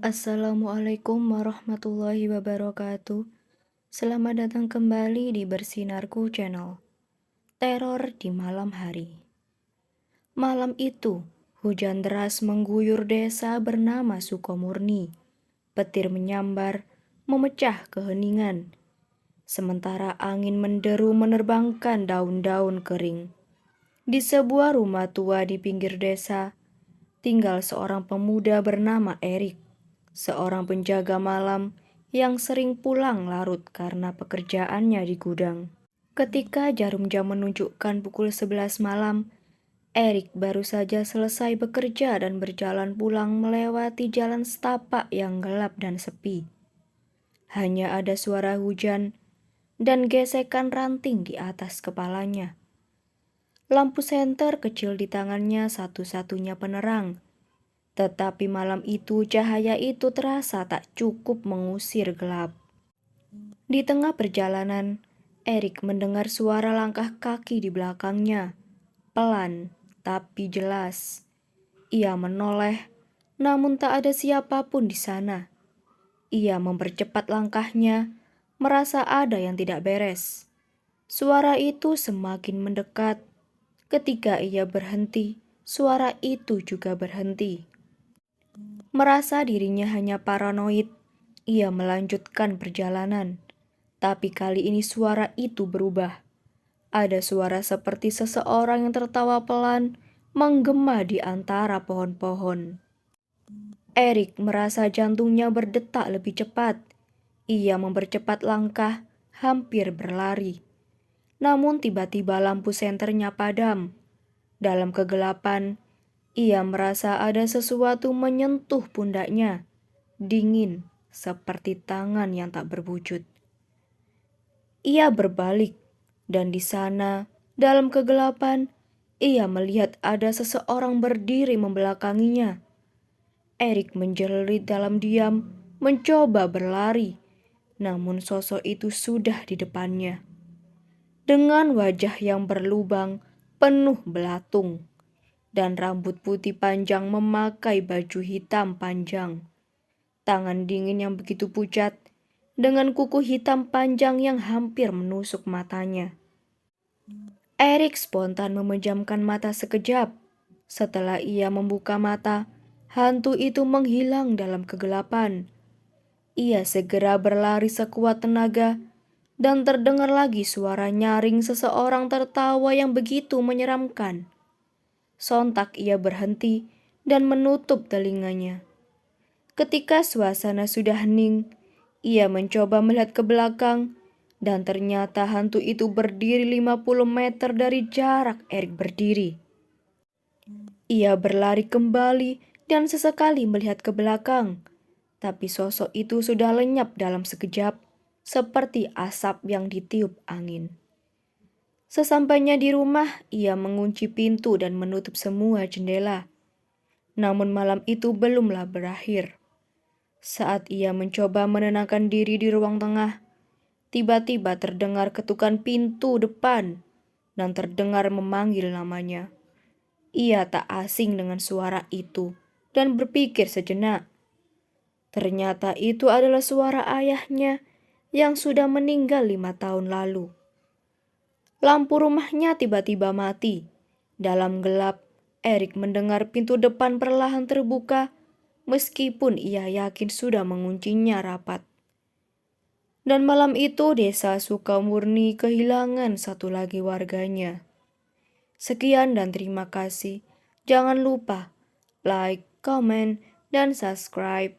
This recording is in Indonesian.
Assalamualaikum warahmatullahi wabarakatuh. Selamat datang kembali di Bersinarku Channel. Teror di malam hari. Malam itu, hujan deras mengguyur desa bernama Sukomurni. Petir menyambar, memecah keheningan. Sementara angin menderu menerbangkan daun-daun kering. Di sebuah rumah tua di pinggir desa, tinggal seorang pemuda bernama Erik. Seorang penjaga malam yang sering pulang larut karena pekerjaannya di gudang. Ketika jarum jam menunjukkan pukul 11 malam, Erik baru saja selesai bekerja dan berjalan pulang melewati jalan setapak yang gelap dan sepi. Hanya ada suara hujan dan gesekan ranting di atas kepalanya. Lampu senter kecil di tangannya satu-satunya penerang. Tetapi malam itu cahaya itu terasa tak cukup mengusir gelap. Di tengah perjalanan, Erik mendengar suara langkah kaki di belakangnya. Pelan, tapi jelas. Ia menoleh, namun tak ada siapapun di sana. Ia mempercepat langkahnya, merasa ada yang tidak beres. Suara itu semakin mendekat. Ketika ia berhenti, suara itu juga berhenti. Merasa dirinya hanya paranoid, ia melanjutkan perjalanan. Tapi kali ini suara itu berubah. Ada suara seperti seseorang yang tertawa pelan, menggema di antara pohon-pohon. Erik merasa jantungnya berdetak lebih cepat. Ia mempercepat langkah, hampir berlari. Namun tiba-tiba lampu senternya padam. Dalam kegelapan, ia merasa ada sesuatu menyentuh pundaknya, dingin seperti tangan yang tak berwujud. Ia berbalik, dan di sana, dalam kegelapan, ia melihat ada seseorang berdiri membelakanginya. Erik menjerit dalam diam, mencoba berlari, namun sosok itu sudah di depannya. Dengan wajah yang berlubang, penuh belatung, dan rambut putih panjang memakai baju hitam panjang. Tangan dingin yang begitu pucat, dengan kuku hitam panjang yang hampir menusuk matanya. Erik spontan memejamkan mata sekejap. Setelah ia membuka mata, hantu itu menghilang dalam kegelapan. Ia segera berlari sekuat tenaga, dan terdengar lagi suara nyaring seseorang tertawa yang begitu menyeramkan. Sontak ia berhenti dan menutup telinganya. Ketika suasana sudah hening, ia mencoba melihat ke belakang dan ternyata hantu itu berdiri 50 meter dari jarak Erik berdiri. Ia berlari kembali dan sesekali melihat ke belakang, tapi sosok itu sudah lenyap dalam sekejap, seperti asap yang ditiup angin. Sesampainya di rumah, ia mengunci pintu dan menutup semua jendela. Namun malam itu belumlah berakhir. Saat ia mencoba menenangkan diri di ruang tengah, tiba-tiba terdengar ketukan pintu depan dan terdengar memanggil namanya. Ia tak asing dengan suara itu dan berpikir sejenak. Ternyata itu adalah suara ayahnya yang sudah meninggal 5 tahun lalu. Lampu rumahnya tiba-tiba mati. Dalam gelap, Erik mendengar pintu depan perlahan terbuka, meskipun ia yakin sudah menguncinya rapat. Dan malam itu desa Sukamurni kehilangan satu lagi warganya. Sekian dan terima kasih. Jangan lupa like, comment, dan subscribe.